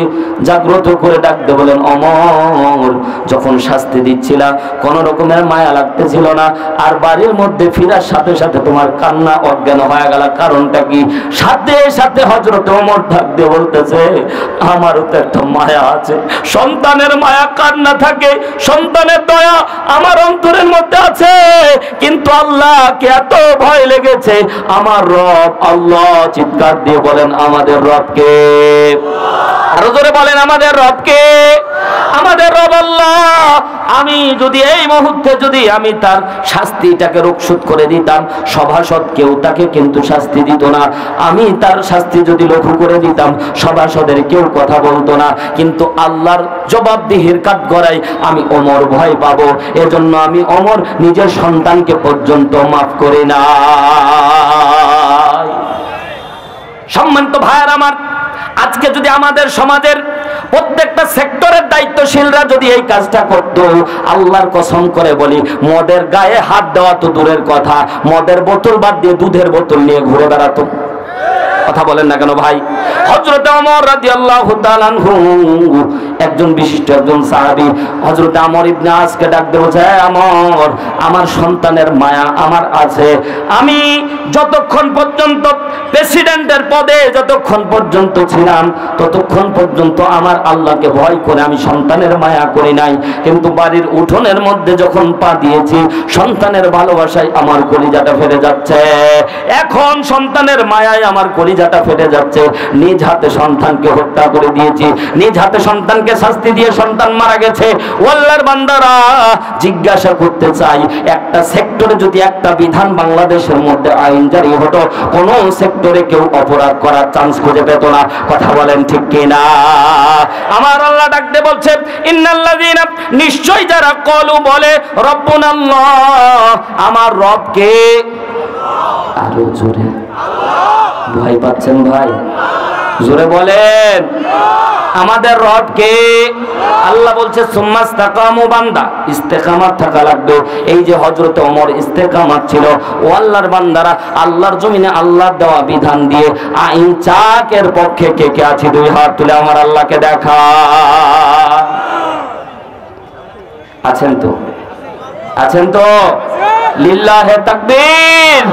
জাগ্রত করে ডাকতে বলেন, ওমর, যখন শাস্তি দিচ্ছিলা কোন রকমের মায়া লাগতেছিল না, আর বাড়ির মধ্যে ফিরার সাথে সাথে তোমার কান্না অজ্ঞান হয়ে গেল, কারণটা কি? সাথে সাথে হযরত ওমর ডাকতে বলতেছে, আমারও তো একটা মায়া আছে। সন্তানের মায়া কান্না থাকে, সন্তানের দয়া আমার অন্তরের মধ্যে আছে, কিন্তু আল্লাহকে এত ভয় লেগেছে আমার রব আল্লাহ। চিৎকার দিয়ে বলেন আমাদের রবকে। আরো জোরে বলেন আমাদের রবকে। আমাদের রব আল্লাহ। আমি যদি এই মুহূর্তে যদি আমি তার শাস্তিটাকে রোকসুদ করে দিতাম, সভাসদ কেউ তাকে কিন্তু শাস্তি দিত না। আমি তার শাস্তি যদি লঘু করে দিতাম, সভাসদের কেউ কথা বলতো না। কিন্তু আল্লাহর জবাবদিহির কাঠগড়ায় আমি ওমর ভয় পাবো, এজন্য আমি ওমর নিজের সন্তানকে পর্যন্ত মাফ করি না। সম্মানিত ভাইয়ের আমার, আজকে যদি আমাদের সমাজের প্রত্যেকটা সেক্টরের দায়িত্বশীলরা যদি এই কাজটা করত, আল্লাহর কসম করে বলি, মদের গায়ে হাত দেওয়া তো দূরের কথা, মদের বোতল বাদ দিয়ে দুধের বোতল নিয়ে ঘুরে বেড়াতো। কথা বলেন না কেন ভাই? হযরত ওমর রাদিয়াল্লাহু তাআলা আনহু একজন বিশিষ্ট একজন সাহাবী, হযরত আমর ইবনে আসকে ডাক দিয়ে বলছে, আমর, আমার সন্তানের মায়া আমার আছে। আমি যতক্ষণ পর্যন্ত প্রেসিডেন্টের পদে যতক্ষণ পর্যন্ত ছিলাম, ততক্ষণ পর্যন্ত আমার আল্লাহকে ভয় করে আমি সন্তানের মায়া করি নাই। কিন্তু বাড়ির উঠোনের মধ্যে যখন পা দিয়েছি, সন্তানের ভালোবাসায় আমার কলিজাটা ফেটে যাচ্ছে। এখন সন্তানের মায়ায় আমার কলিজাটা ফেটে যাচ্ছে। নিজ হাতে সন্তানকে হত্যা করে দিয়েছি, নিজ হাতে সন্তানকে শাস্তি দিয়ে সন্তান মারা গেছে। ও আল্লাহর বান্দারা, জিজ্ঞাসা করতে চাই, একটা সেক্টরে যদি একটা বিধান বাংলাদেশের মধ্যে আইন জারি হতো, কোন সেক্টরে কেউ অপরাধ করার চান্স খুঁজে পেত না। কথা বলেন ঠিক কিনা? আমার আল্লাহ ডাকতে বলছে, ইন্নাল্লাযীনা, নিশ্চয় যারা কলু বলে রব্বুনাল্লাহ, আমার রব কে? আরো জোরে, ভয় পাচ্ছেন ভাই? জোরে বলেন, আমাদের রব কে? আল্লাহ বলছে সুম্মাস্তাকামু, বান্দা ইস্তেকামাত থাকা লাগবে। এই যে হযরত ওমর ইস্তেকামাত ছিল। ও আল্লাহর বান্দারা, আল্লাহর জমিনে আল্লাহর দেওয়া বিধান দিয়ে আইন চাকের পক্ষে কে কে আছে? দুই হাত তুলে আমার আল্লাহকে দেখা। আছেন তো? আছেন তো? লিল্লাহে তাকবীর,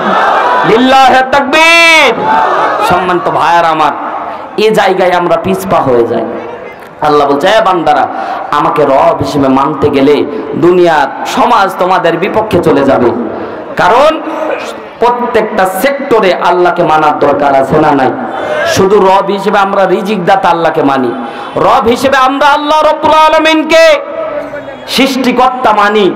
লিল্লাহে তাকবীর। সম্মানিত ভাইয়ার আমার, এই জায়গায় আমরা পিছপা হয়ে যাই। আল্লাহ বলছে, এ বান্দারা, আমাকে রব হিসেবে মানতে গেলে দুনিয়ার সমাজ তোমাদের বিপক্ষে চলে যাবে। কারণ প্রত্যেকটা সেক্টরে আল্লাহকে মানার দরকার আছে না নাই? শুধু রব হিসেবে আমরা রিজিক দাতা আল্লাহকে মানি, রব হিসেবে আমরা আল্লাহ রাব্বুল আলামিনকে সৃষ্টিকর্তা মানি,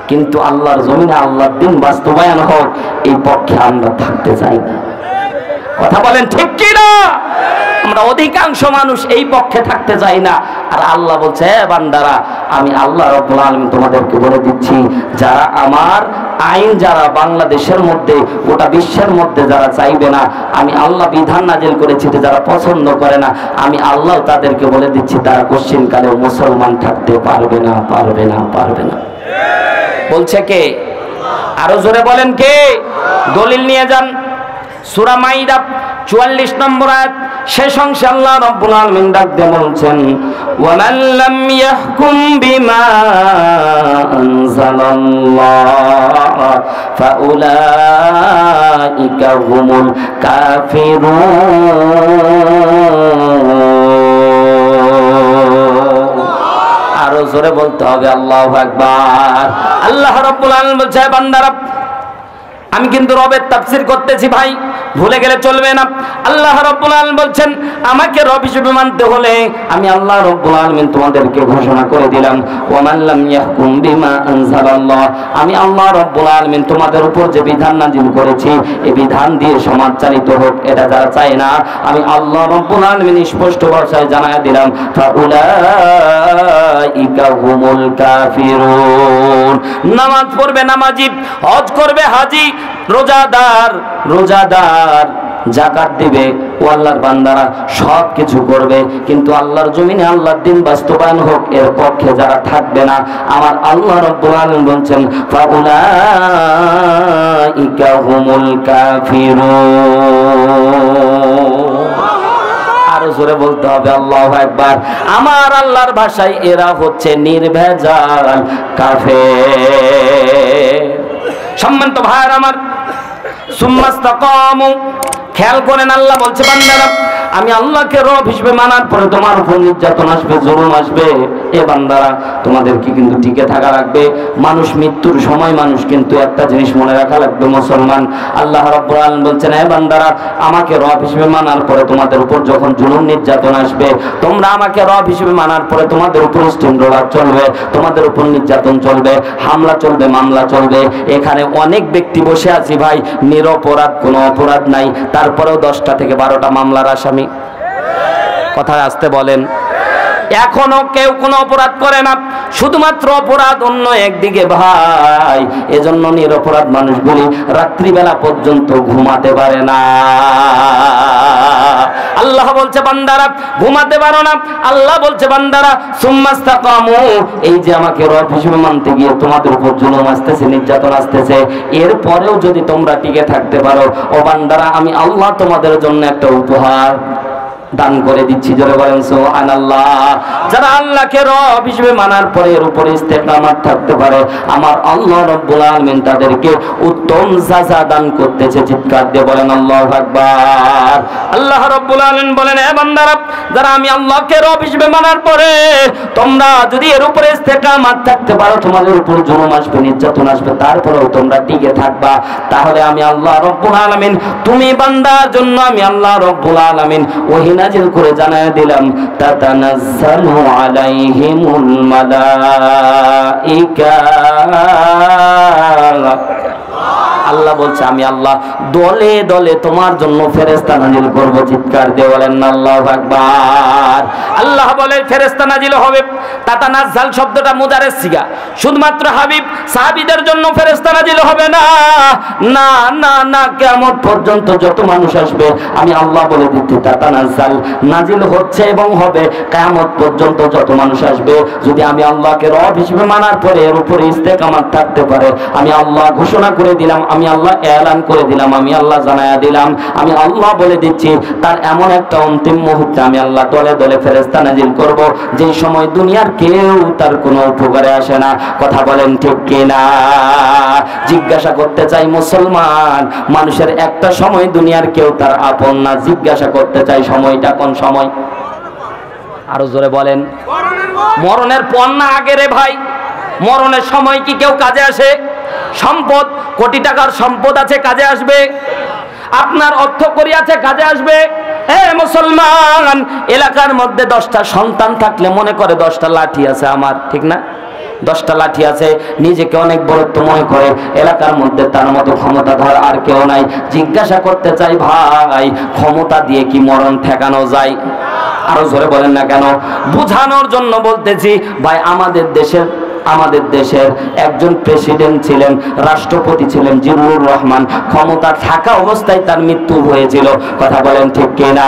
কিন্তু আল্লাহর জমিনে আল্লাহর দ্বীন বাস্তবায়ন হোক, এই পক্ষে আমরা থাকতে চাই না। কথা বলেন ঠিক কি না? আমরা অধিকাংশ মানুষ এই পক্ষে থাকতে চাই না। আর আল্লাহ বলছে, হে বান্দারা, আমি আল্লাহ রাব্বুল আলামিন তোমাদেরকে বলে দিচ্ছি, যারা আমার আইন, যারা বাংলাদেশের মধ্যে, গোটা বিশ্বের মধ্যে যারা চাইবে না, আমি আল্লাহ বিধান নাজিল করেছি, যারা পছন্দ করে না, আমি আল্লাহ তাদেরকে বলে দিচ্ছি, তারা কোশ্চিন কালেও মুসলমান থাকতে পারবে না, পারবে না, পারবে না। বলছে কে? আরো জোরে বলেন কে? দলিল নিয়ে যান। সূরা মাইদা 44 নম্বর আয়াত, শেষ অংশে আল্লাহ রাব্বুল আলামিন ডাক দিয়ে বলছেন, ওয়া মান লাম ইয়াহকুম বিমা আনজালাল্লাহ ফাউলাইকা হুমুল কাফিরুন। আরো জোরে বলতে হবে আল্লাহু আকবার। আল্লাহ রাব্বুল আলামিন বলছে, বান্দারা, আমি কিন্তু রবের তাফসীর করতেছি ভাই, ভুলে গেলে চলবে না। আল্লাহ রাব্বুল আলামিন বলছেন, আমাকে রব হিসেবে মানতে হলে আমি আল্লাহ রাব্বুল আলামিন তোমাদেরকে ঘোষণা করে দিলাম, ওয়া মান লাম ইয়াহকুম বিমা আনজালাল্লাহ, আমি আল্লাহ রাব্বুল আলামিন তোমাদের উপর যে বিধান নাযিল করেছি, এই বিধান দিয়ে সমাজ চালিত হোক, এটা যারা চায় না, আমি আল্লাহ রাব্বুল আলামিন স্পষ্ট ভাষায় জানায়া দিলাম, ফাউলাইকা হুমুল কাফিরুন। নামাজ পড়বে নামাজি, হজ করবে হাজি, রোজাদার রোজাদার, যাকাত দিবে, ও আল্লাহর বান্দারা সব কিছু করবে, কিন্তু আল্লাহর জমিনে আল্লাহর দ্বীন বাস্তবায়ন হোক, এর পক্ষে যারা থাকবে না, আমার আল্লাহ রাব্বুল আলামিন বলছেন, ফাউলাইকা হুমুল কাফিরুন। আরো জোরে বলতে হবে আল্লাহু আকবার। আমার আল্লাহর ভাষায় এরা হচ্ছে নির্ভেজাল কাফের। সম্মানিত ভাইরা আমার, সুম্মাস্তাকামু, খেয়াল করেন, আল্লাহ বলছে, বান্দারা, আমি আল্লাহকে রব হিসেবে মানার পরে তোমার উপর নির্যাতন আসবে, জুলুম আসবে, এ বান্দারা, তোমাদেরকে কিন্তু টিকে থাকা লাগবে। মানুষ মৃত্যুর সময় মানুষ কিন্তু একটা জিনিস মনে রাখা লাগবে, মুসলমান। আল্লাহ রাব্বুল আলামিন বলছেন, হে বান্দারা, আমাকে রব হিসেবে মানার পরে তোমাদের উপর যখন জুলুম নির্যাতন আসবে, তোমরা আমাকে রব হিসেবে মানার পরে তোমাদের উপর স্টিমরোলার চলবে, তোমাদের উপর নির্যাতন চলবে, হামলা চলবে, মামলা চলবে। এখানে অনেক ব্যক্তি বসে আছি ভাই, নিরপরাধ, কোনো অপরাধ নাই, তারপরেও 10টা থেকে 12টা মামলার আসামি। কথায় আসতে বলেন, এখনো কেউ কোনো অপরাধ করে না, শুধুমাত্র অপরাধ অন্য একদিকে ভাই। এজন্য নিরপরাধ মানুষগুলি রাত্রিবেলা পর্যন্ত ঘুমাতে পারে না। আল্লাহ বলছে, বান্দারা ঘুমাতে পারো না। আল্লাহ বলছে, বান্দারা সুম্মাস্তাকামু, এই যে আমাকে রব হিসেবে মানতে গিয়ে তোমাদের উপর জুলুম আসতেছে, নির্যাতন আসতেছে, এরপরেও যদি তোমরা টিকে থাকতে পারো, ও বান্দারা, আমি আল্লাহ তোমাদের জন্য একটা উপহার দান করে দিচ্ছি। জোরে বলেন সুবহানাল্লাহ। যারা আল্লাহকে রব হিসেবে মানার পরে এর উপরে ইস্তেকামাত থাকতে পারে, আমার আল্লাহ রাব্বুল আলামিন তাদেরকে উত্তম সাজা দান করতেছে। চিৎকার দিয়ে বলেন আল্লাহু আকবার। আল্লাহ রাব্বুল আলামিন বলেন, হে বান্দারা, যারা আমি আল্লাহকে রব হিসেবে মানার পরে তোমরা যদি এর উপরে ইস্তেকামাত থাকতে পারো, তোমাদের উপর জুলুম আসবে, নির্যাতন আসবে, তারপরেও তোমরা টিকে থাকবা, তাহলে আমি আল্লাহ রাব্বুল আলামিন তুমি বান্দার জন্য আমি আল্লাহ রাব্বুল আলামিন ওহী নাজিল করে জানায় দিলাম, তাতানাজ্জালু আলাইহিমুল মালাইকা। আল্লাহ বলছে আমি আল্লাহ দলে দলে তোমার জন্য ফেরেশতা নাজিল করব। চিৎকার দিয়ে বলেন আল্লাহু আকবার। আল্লাহ বলে ফেরেশতা নাজিল হবে। তাতানাজ্জাল শব্দটা মুদারেস সিগা, শুধুমাত্র হাবিব সাহাবীদের জন্য ফেরেশতা নাজিল হবে না, না না না, কিয়ামত পর্যন্ত যত মানুষ আসবে আমি আল্লাহ বলে দিচ্ছি তাতানাজ্জাল নাজিল হচ্ছে এবং হবে। কিয়ামত পর্যন্ত যত মানুষ আসবে, যদি আমি আল্লাহকে রব হিসেবে মানার পরে এর উপরে ইস্তেকামাত থাকতে পারে, আমি আল্লাহ ঘোষণা করে দিলাম, আমি আল্লাহ এলান করে দিলাম, আমি আল্লাহ জানায়া দিলাম, আমি আল্লাহ বলে দিচ্ছি, তার এমন একটা অন্তিম মুহূর্তে আমি আল্লাহ দলে দলে ফেরেশতা নাজিল করব, যে সময় দুনিয়ার কেউ তার কোনো উপকারে আসে না। কথা বলেন ঠিক কিনা? জিজ্ঞাসা করতে চাই মুসলমান, মানুষের একটা সময় দুনিয়ার কেউ তার আপন না। জিজ্ঞাসা করতে চাই সময়টা কোন সময়? আরো জোরে বলেন। মরণের পর না আগে রে ভাই? মরণের সময় কি কেউ কাজে আসে? সম্পদ, কোটি টাকার সম্পদ আছে, কাজে আসবে? আপনার অর্থ করি আছে, কাজে আসবে? হে মুসলমান, এলাকার মধ্যে 10টা সন্তান থাকলে মনে করে 10টা লাঠি আছে আমার, ঠিক না? 10টা লাঠি আছে, নিজেকে অনেক বড়ত্ব মনে করে, এলাকার মধ্যে তার মতো ক্ষমতাধর আর কেউ নাই। জিজ্ঞাসা করতে চাই ভাই, ক্ষমতা দিয়ে কি মরণ ঠেকানো যায়? আরো জোরে বলেন না কেন? বুঝানোর জন্য বলতেছি ভাই, আমাদের দেশের একজন প্রেসিডেন্ট ছিলেন, রাষ্ট্রপতি ছিলেন জিল্লুর রহমান। ক্ষমতা থাকা অবস্থায় তার মৃত্যু হয়েছিল। কথা বলেন ঠিক কিনা?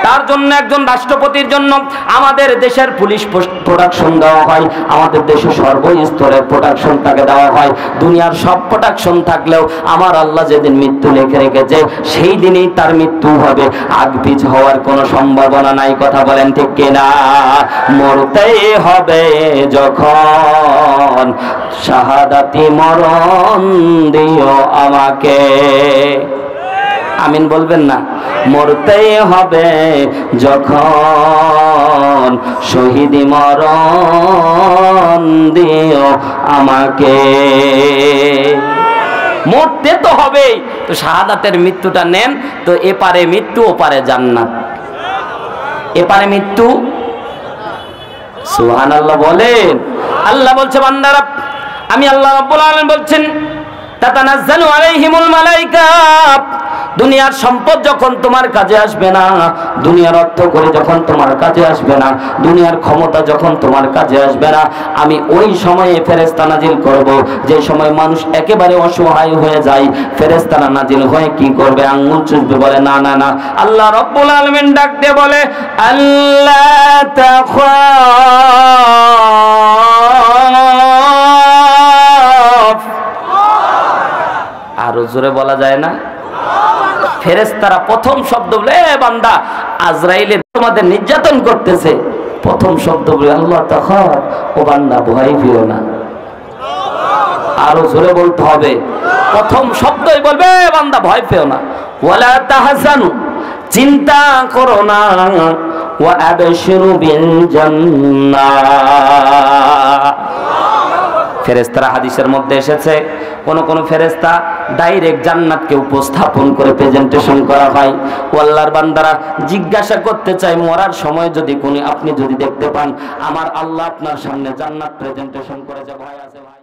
তার জন্য, একজন রাষ্ট্রপতির জন্য আমাদের দেশের পুলিশ প্রোটেকশন দেওয়া হয়, আমাদের দেশে সর্বস্তরের প্রোটেকশন তাকে দেওয়া হয়। দুনিয়ার সব প্রোটেকশন থাকলেও আমার আল্লাহ যেদিন মৃত্যু লিখে রেখেছে সেই দিনেই তার মৃত্যু হবে, আগ পিছ হওয়ার কোনো সম্ভাবনা নাই। কথা বলেন ঠিক কিনা? মরতেই হবে যখন শাহাদাতি মরণ দিও আমাকে। আমিন বলবেন না? মরতেই হবে যখন শহীদি মরণ দিও আমাকে। মরতে তো হবেই, তো শাহাদাতের মৃত্যুটা নেন তো, এপারে মৃত্যু ওপারে জান্নাত। এপারে মৃত্যু, সুবহানাল্লাহ বলেন। আল্লাহ বলছে বান্দারা, আমি আল্লাহ রাব্বুল আলামিন বলছেন, তাতানাজ্জালু আলাইহিমুল মালাইকা। দুনিয়ার সম্পদ যখন তোমার কাজে আসবে না, দুনিয়ার অর্থ করে যখন তোমার কাজে আসবে না, দুনিয়ার ক্ষমতা যখন তোমার কাজে আসবে না, আমি ওই সময়ে ফেরেশতা নাজিল করব। যে সময় মানুষ একেবারে অসহায় হয়ে যায়, ফেরেশতারা নাজিল হয়ে কি করবে? আঙ্গুল চুষবে, বলে না না না। আল্লাহ রাব্বুল আলামিন ডাক দিয়ে বলে, আল্লাহ তাখাফ। আরো জোরে বলা যায় না? ফেরেশতারা প্রথম শব্দ বলে, এ বান্দা, আজরাইল তোমাদের নির্যাতন করতেছে। প্রথম শব্দ বলে আল্লাহ তাখাফ, ও বান্দা ভয় পেও না। আরো জোরে বলতে হবে, প্রথম শব্দই বলবে এ বান্দা ভয় পেও না। ওয়ালা তাহজানু, চিন্তা করো না। ওয়া আবশিরু বিল জান্নাহ। ফেরেশতারা হাদিসের মধ্যে এসেছে, কোন ফেরেশতা ডাইরেক্ট জান্নাতকে উপস্থাপন করে প্রেজেন্টেশন করা হয়। ও আল্লাহর বান্দারা, জিজ্ঞাসা করতে চাই, মরার সময় যদি আপনি যদি দেখতে পান আমার আল্লাহ আপনার সামনে জান্নাত প্রেজেন্টেশন করেছে, ভয় আছে ভাই?